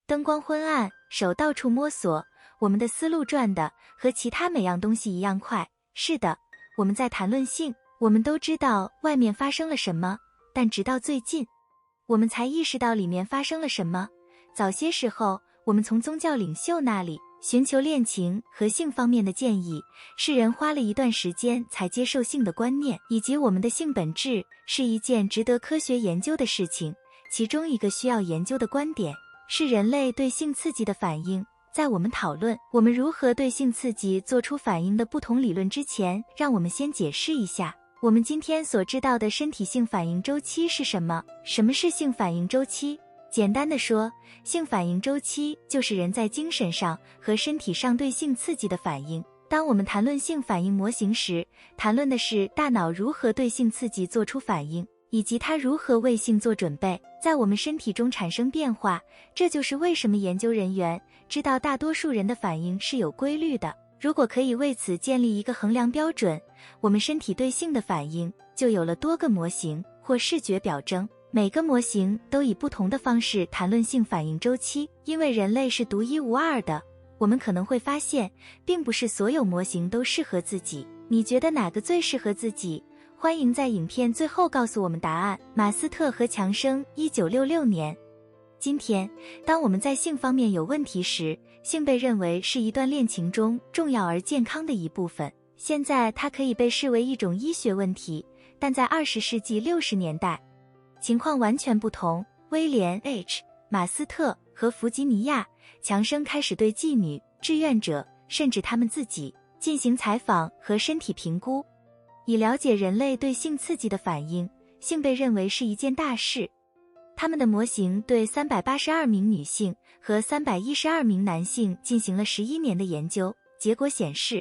灯光昏暗，手到处摸索，我们的思路转的和其他每样东西一样快。是的，我们在谈论性，我们都知道外面发生了什么，但直到最近，我们才意识到里面发生了什么。早些时候，我们从宗教领袖那里寻求恋情和性方面的建议，世人花了一段时间才接受性的观念，以及我们的性本质是一件值得科学研究的事情。其中一个需要研究的观点是人类对性刺激的反应。在我们讨论我们如何对性刺激做出反应的不同理论之前，让我们先解释一下我们今天所知道的身体性反应周期是什么。什么是性反应周期？简单的说，性反应周期就是人在精神上和身体上对性刺激的反应。当我们谈论性反应模型时，谈论的是大脑如何对性刺激做出反应，以及它如何为性做准备，在我们身体中产生变化。这就是为什么研究人员知道大多数人的反应是有规律的。如果可以为此建立一个衡量标准，我们身体对性的反应就有了多个模型或视觉表征。每个模型都以不同的方式谈论性反应周期。因为人类是独一无二的，我们可能会发现并不是所有模型都适合自己。你觉得哪个最适合自己？欢迎在影片最后告诉我们答案。马斯特和强生1966年。今天，当我们在性方面有问题时，性被认为是一段恋情中重要而健康的一部分。现在它可以被视为一种医学问题，但在20世纪60年代，情况完全不同。威廉 ·H. 马斯特和弗吉尼亚·强生开始对妓女、志愿者，甚至他们自己进行采访和身体评估，以了解人类对性刺激的反应。性被认为是一件大事。他们的模型对382名女性和312名男性进行了11年的研究。结果显示，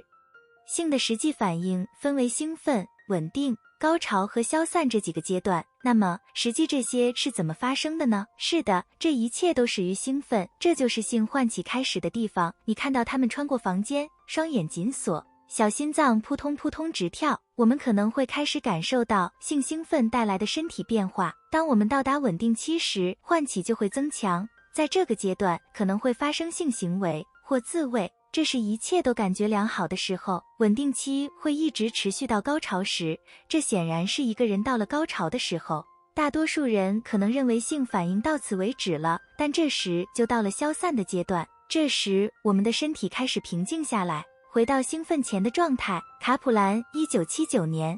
性的实际反应分为兴奋、稳定、高潮和消散这几个阶段。那么实际这些是怎么发生的呢？是的，这一切都始于兴奋，这就是性唤起开始的地方。你看到他们穿过房间，双眼紧锁，小心脏扑通扑通直跳。我们可能会开始感受到性兴奋带来的身体变化。当我们到达稳定期时，唤起就会增强。在这个阶段可能会发生性行为或自慰，这是一切都感觉良好的时候。稳定期会一直持续到高潮时，这显然是一个人到了高潮的时候。大多数人可能认为性反应到此为止了，但这时就到了消散的阶段。这时我们的身体开始平静下来，回到兴奋前的状态。卡普兰1979年。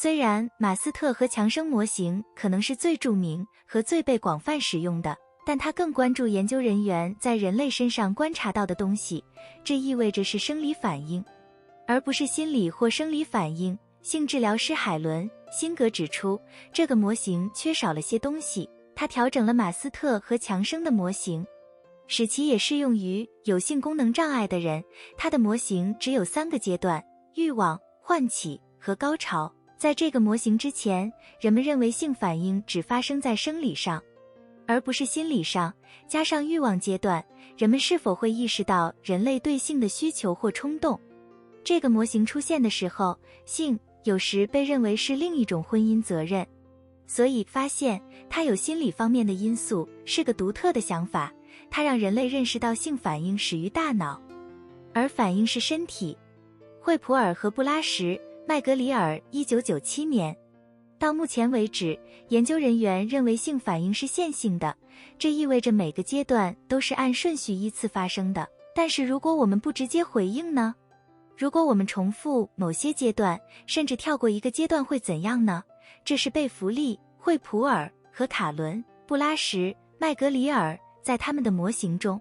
虽然马斯特和强生模型可能是最著名和最被广泛使用的，但他更关注研究人员在人类身上观察到的东西。这意味着是生理反应，而不是心理或生理反应。性治疗师海伦·辛格指出，这个模型缺少了些东西。他调整了马斯特和强生的模型，使其也适用于有性功能障碍的人。他的模型只有3个阶段：欲望、唤起和高潮。在这个模型之前，人们认为性反应只发生在生理上，而不是心理上。加上欲望阶段，人们是否会意识到人类对性的需求或冲动？这个模型出现的时候，性有时被认为是另一种婚姻责任。所以发现它有心理方面的因素是个独特的想法。它让人类认识到性反应始于大脑，而反应是身体。惠普尔和布拉什、麦格里尔1997年。到目前为止，研究人员认为性反应是线性的，这意味着每个阶段都是按顺序依次发生的。但是如果我们不直接回应呢？如果我们重复某些阶段，甚至跳过一个阶段会怎样呢？这是贝弗利、惠普尔和卡伦·布拉什、麦格里尔在他们的模型中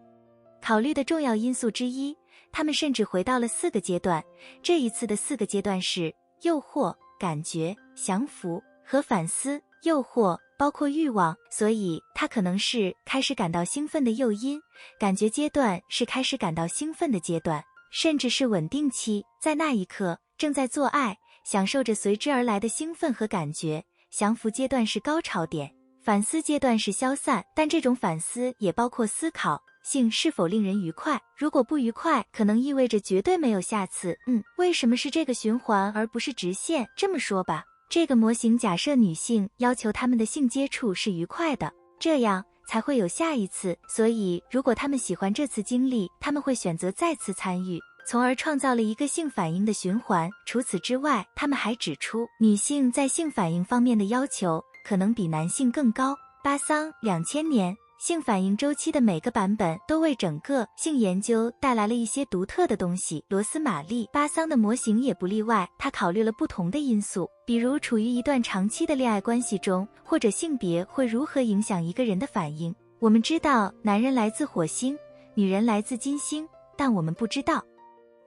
考虑的重要因素之一。他们甚至回到了4个阶段。这一次的4个阶段是诱惑、感觉、降服和反思。诱惑包括欲望，所以它可能是开始感到兴奋的诱因；感觉阶段是开始感到兴奋的阶段，甚至是稳定期，在那一刻正在做爱，享受着随之而来的兴奋和感觉。降服阶段是高潮点，反思阶段是消散，但这种反思也包括思考性是否令人愉快。如果不愉快，可能意味着绝对没有下次。为什么是这个循环而不是直线？这么说吧，这个模型假设女性要求她们的性接触是愉快的，这样才会有下一次，所以如果他们喜欢这次经历，他们会选择再次参与，从而创造了一个性反应的循环。除此之外，他们还指出，女性在性反应方面的要求可能比男性更高。巴桑2000年，性反应周期的每个版本都为整个性研究带来了一些独特的东西。罗斯玛丽·巴桑的模型也不例外，他考虑了不同的因素，比如处于一段长期的恋爱关系中，或者性别会如何影响一个人的反应。我们知道男人来自火星，女人来自金星，但我们不知道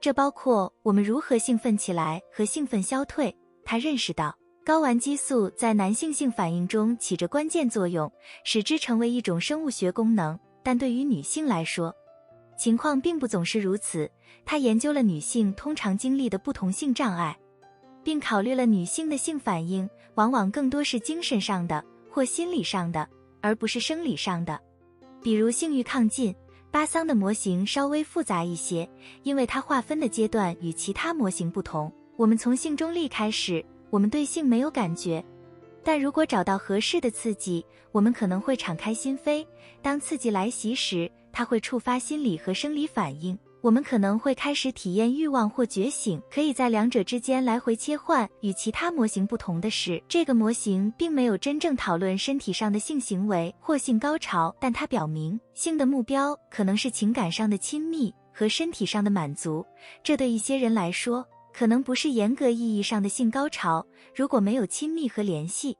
这包括我们如何兴奋起来和兴奋消退。他认识到睾丸激素在男性性反应中起着关键作用，使之成为一种生物学功能，但对于女性来说，情况并不总是如此。他研究了女性通常经历的不同性障碍，并考虑了女性的性反应往往更多是精神上的或心理上的，而不是生理上的。比如性欲亢进，巴桑的模型稍微复杂一些，因为它划分的阶段与其他模型不同。我们从性中立开始，我们对性没有感觉，但如果找到合适的刺激，我们可能会敞开心扉。当刺激来袭时，它会触发心理和生理反应，我们可能会开始体验欲望或觉醒，可以在两者之间来回切换。与其他模型不同的是，这个模型并没有真正讨论身体上的性行为或性高潮，但它表明性的目标可能是情感上的亲密和身体上的满足。这对一些人来说可能不是严格意义上的性高潮，如果没有亲密和联系，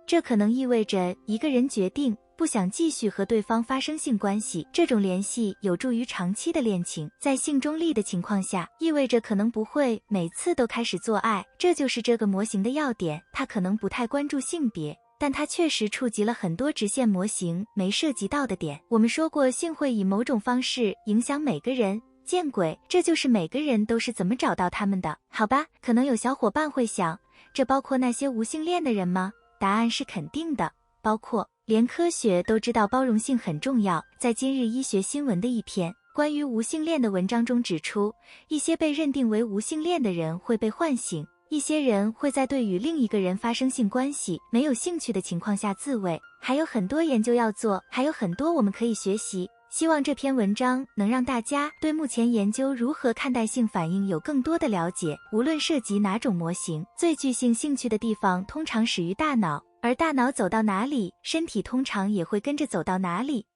这可能意味着一个人决定不想继续和对方发生性关系。这种联系有助于长期的恋情，在性中立的情况下，意味着可能不会每次都开始做爱。这就是这个模型的要点，它可能不太关注性别，但它确实触及了很多直线模型没涉及到的点。我们说过，性会以某种方式影响每个人。见鬼，这就是每个人都是怎么找到他们的。好吧，可能有小伙伴会想，这包括那些无性恋的人吗？答案是肯定的，包括。连科学都知道包容性很重要。在今日医学新闻的一篇关于无性恋的文章中指出，一些被认定为无性恋的人会被唤醒，一些人会在对与另一个人发生性关系没有兴趣的情况下自慰。还有很多研究要做，还有很多我们可以学习。希望这篇文章能让大家对目前研究如何看待性反应有更多的了解。无论涉及哪种模型，最具性兴趣的地方通常始于大脑，而大脑走到哪里，身体通常也会跟着走到哪里。